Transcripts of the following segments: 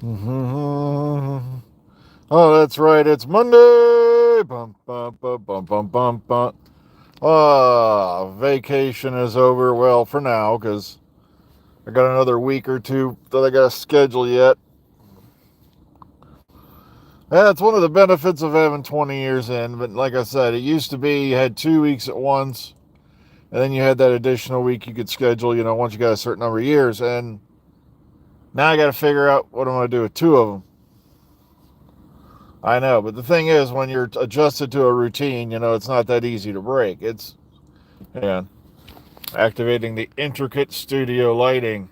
Oh, that's right. It's Monday. Bum, bum, bum, bum, bum, bum, bum. Vacation is over. Well, for now, because I got another week or two that I got to schedule yet. That's one of the benefits of having 20 years in. But like I said, it used to be you had 2 weeks at once, and then you had that additional week you could schedule, once you got a certain number of years. And now I got to figure out what I'm going to do with two of them. I know, but the thing is, when you're adjusted to a routine, it's not that easy to break. It's, yeah, activating the intricate studio lighting.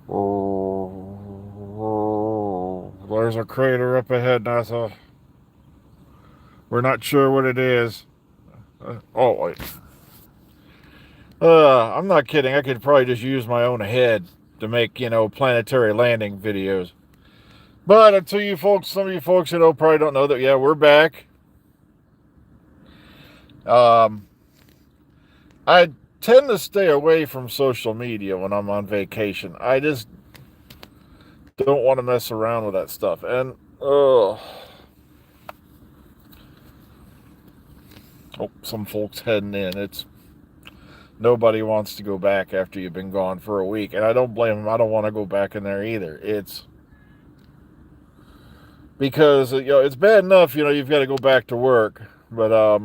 Oh, there's a crater up ahead, NASA. We're not sure what it is. Wait. I'm not kidding. I could probably just use my own head to make, planetary landing videos. But until you folks, some of you folks, probably don't know that, yeah, we're back. Um, I tend to stay away from social media when I'm on vacation. I just don't want to mess around with that stuff. And, some folks heading in. It's nobody wants to go back after you've been gone for a week, and I don't blame them. I don't want to go back in there either. It's because it's bad enough. You've got to go back to work, but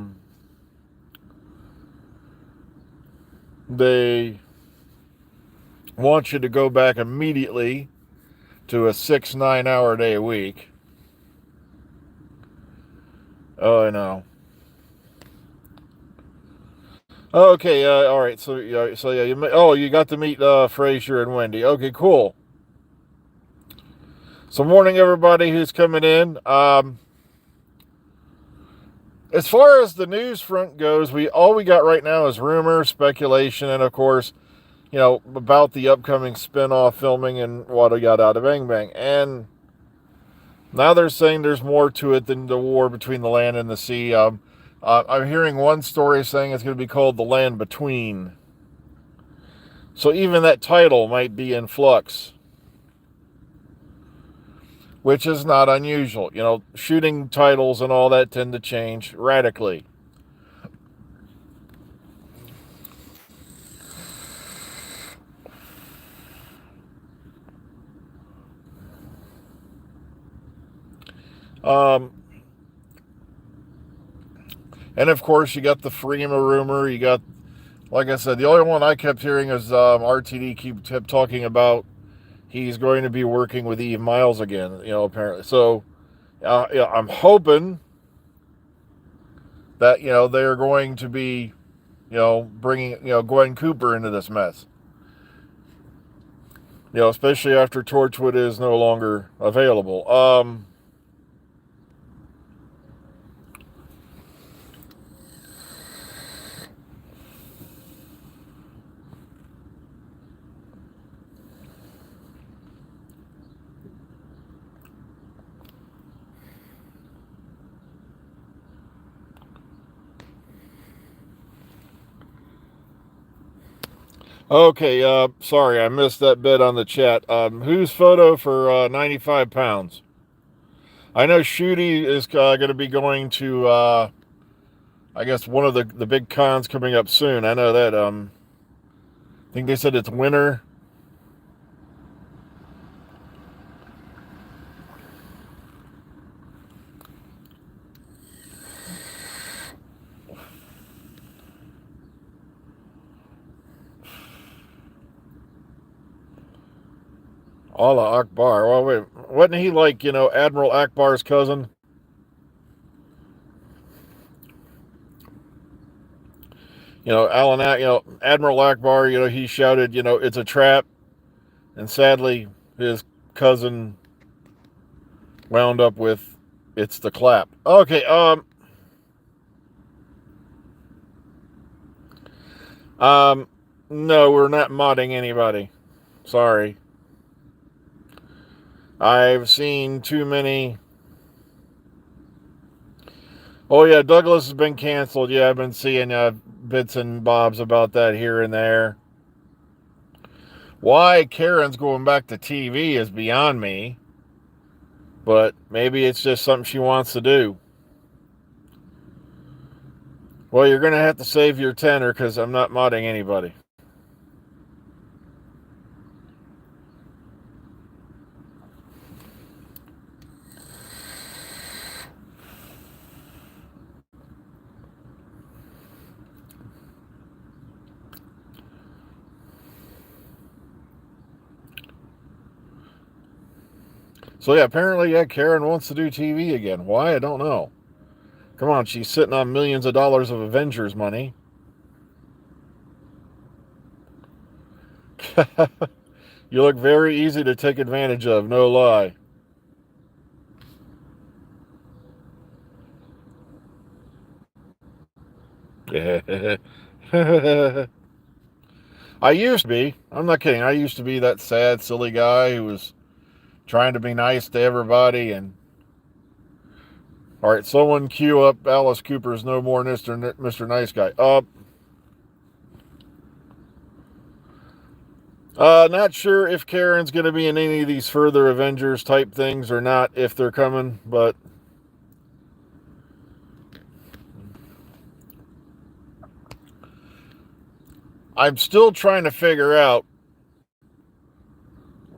they want you to go back immediately to a 6-9 hour day a week. Oh, I know. Okay, all right. So yeah, you got to meet Frazier and Wendy. Okay, cool. So morning, everybody who's coming in. As far as the news front goes, all we got right now is rumor, speculation, and of course, about the upcoming spin-off filming and what we got out of Bang Bang. And now they're saying there's more to it than the war between the land and the sea. I'm hearing one story saying it's going to be called The Land Between. So even that title might be in flux, which is not unusual. Shooting titles and all that tend to change radically. Um, and of course, you got the Freema rumor. You got, like I said, the only one I kept hearing is RTD kept talking about he's going to be working with Eve Miles again. Apparently. So, I'm hoping that they're going to be bringing Gwen Cooper into this mess. Especially after Torchwood is no longer available. Okay, sorry, I missed that bit on the chat. Whose photo for 95 pounds? I know Shooty is going to be going to, I guess, one of the big cons coming up soon. I know that. I think they said it's winter. Allah Akbar. Well, wait, wasn't he like, Admiral Akbar's cousin? Admiral Akbar, he shouted, it's a trap. And sadly, his cousin wound up with, it's the clap. Okay, um, no, we're not modding anybody. Sorry. I've seen too many. Oh, yeah, Douglas has been canceled. Yeah, I've been seeing bits and bobs about that here and there. Why Karen's going back to TV is beyond me, but maybe it's just something she wants to do. Well, you're going to have to save your tenner because I'm not modding anybody. So yeah, apparently, yeah, Karen wants to do TV again. Why? I don't know. Come on, she's sitting on millions of dollars of Avengers money. You look very easy to take advantage of, no lie. I used to be. I'm not kidding. I used to be that sad, silly guy who was trying to be nice to everybody. And all right, someone cue up Alice Cooper's "No More Mr. Nice Guy." Not sure if Karen's going to be in any of these further Avengers type things or not, if they're coming, but I'm still trying to figure out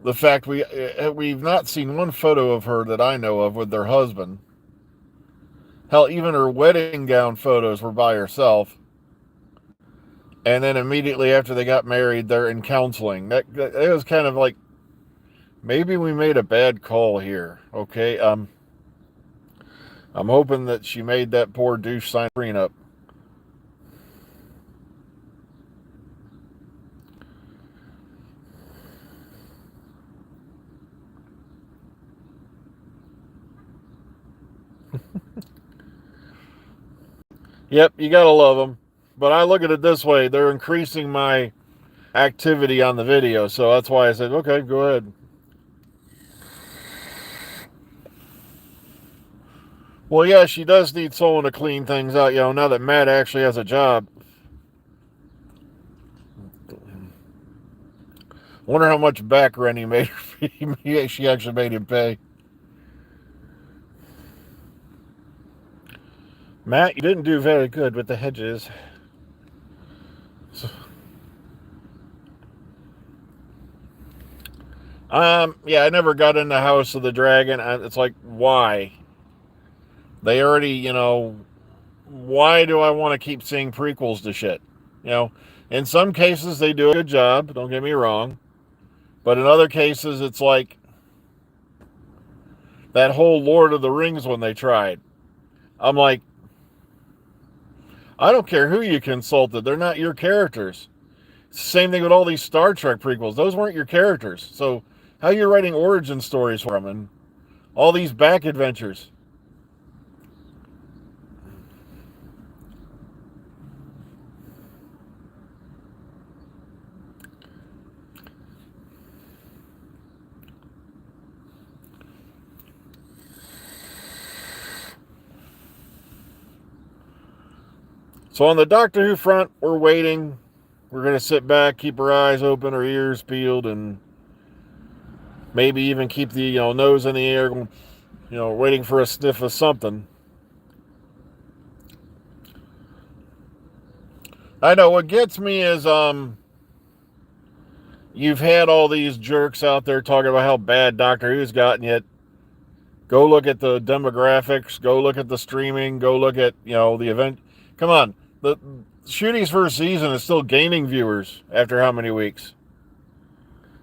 the fact we've not seen one photo of her that I know of with their husband. Hell, even her wedding gown photos were by herself. And then immediately after they got married, they're in counseling. That it was kind of like, maybe we made a bad call here. Okay, I'm hoping that she made that poor douche sign prenup. Yep, you gotta love them. But I look at it this way: they're increasing my activity on the video, so that's why I said, okay, go ahead. Well, yeah, she does need someone to clean things out, now that Matt actually has a job. Wonder how much back rent he made. She actually made him pay. Matt, you didn't do very good with the hedges. So, yeah, I never got into House of the Dragon. It's like, why? They already, why do I want to keep seeing prequels to shit? In some cases they do a good job, don't get me wrong. But in other cases, it's like that whole Lord of the Rings when they tried. I'm like, I don't care who you consulted, they're not your characters. Same thing with all these Star Trek prequels. Those weren't your characters. So how are you writing origin stories for them and all these back adventures? So on the Doctor Who front, we're waiting. We're going to sit back, keep our eyes open, our ears peeled, and maybe even keep the nose in the air, waiting for a sniff of something. I know what gets me is you've had all these jerks out there talking about how bad Doctor Who's gotten, yet go look at the demographics, go look at the streaming, go look at the event. Come on, the Shooty's first season is still gaining viewers after how many weeks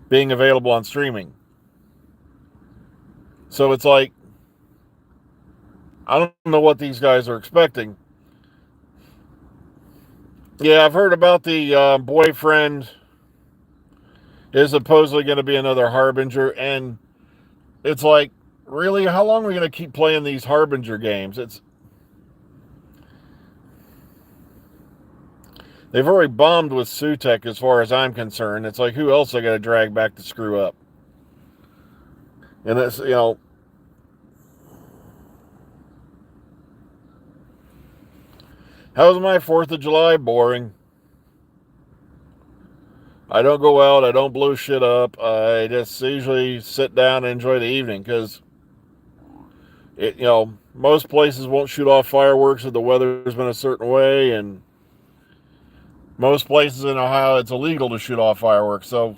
being available on streaming. So it's like, I don't know what these guys are expecting. Yeah, I've heard about the boyfriend is supposedly going to be another Harbinger, and it's like, really, how long are we going to keep playing these Harbinger games? They've already bombed with Sutek as far as I'm concerned. It's like, who else I got to drag back to screw up? And it's, how's my 4th of July? Boring. I don't go out. I don't blow shit up. I just usually sit down and enjoy the evening because most places won't shoot off fireworks if the weather's been a certain way, and most places in Ohio it's illegal to shoot off fireworks. So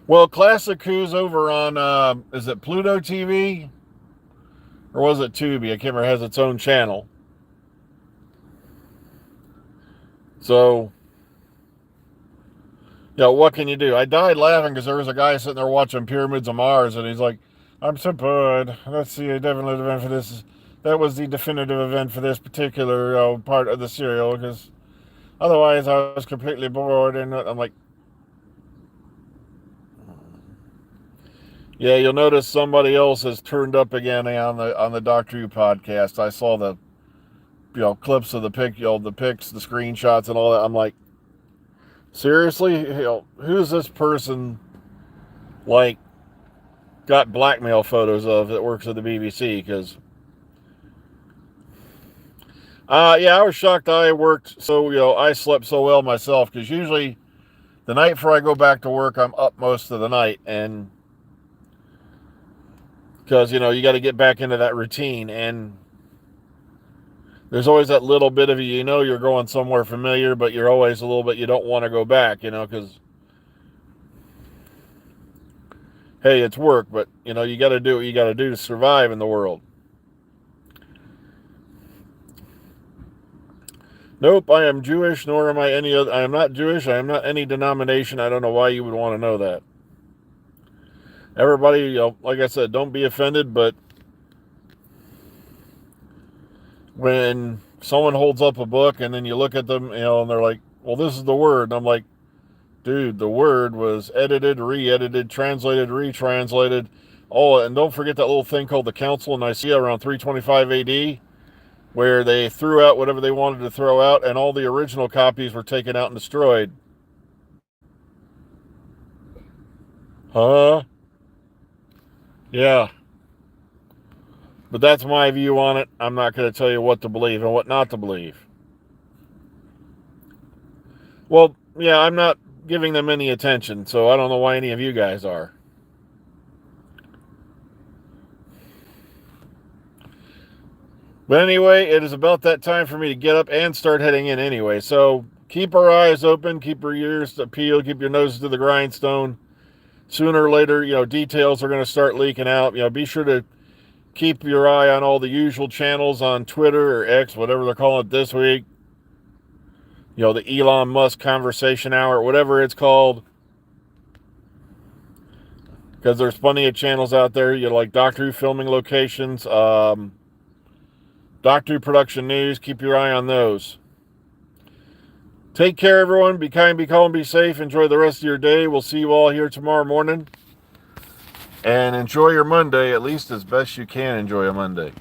well, Classic Who's over on, is it Pluto TV? Or was it Tubi? I can't remember. It has its own channel. So, what can you do? I died laughing because there was a guy sitting there watching Pyramids of Mars, and he's like, I'm so bored. That's the definitive event for this. That was the definitive event for this particular part of the serial, because otherwise I was completely bored. And I'm like, yeah, you'll notice somebody else has turned up again on the Doctor Who podcast. I saw the clips of the the pics, the screenshots, and all that. I'm like, seriously, who's this person like got blackmail photos of that works at the BBC? Because I was shocked. I worked I slept so well myself, because usually the night before I go back to work, I'm up most of the night, and because you got to get back into that routine, and there's always that little bit of you're going somewhere familiar, but you're always a little bit, you don't want to go back, because hey, it's work, but you got to do what you got to do to survive in the world. Nope, I am Jewish, nor am I any other. I am not Jewish. I am not any denomination. I don't know why you would want to know that. Everybody, like I said, don't be offended, but when someone holds up a book and then you look at them, and they're like, well, this is the word. And I'm like, dude, the word was edited, re-edited, translated, retranslated. Oh, and don't forget that little thing called the Council of Nicaea around 325 AD, where they threw out whatever they wanted to throw out, and all the original copies were taken out and destroyed. Huh? Yeah. But that's my view on it. I'm not going to tell you what to believe and what not to believe. Well, yeah, I'm not giving them any attention, so I don't know why any of you guys are. But anyway, it is about that time for me to get up and start heading in anyway. So keep our eyes open, keep your ears peeled, keep your noses to the grindstone. Sooner or later, details are going to start leaking out. Be sure to keep your eye on all the usual channels on Twitter or X, whatever they're calling it this week. The Elon Musk Conversation Hour, whatever it's called. Because there's plenty of channels out there. Like Doctor Who filming locations, Doctor Who production news. Keep your eye on those. Take care, everyone. Be kind, be calm, be safe. Enjoy the rest of your day. We'll see you all here tomorrow morning. And enjoy your Monday, at least as best you can enjoy a Monday.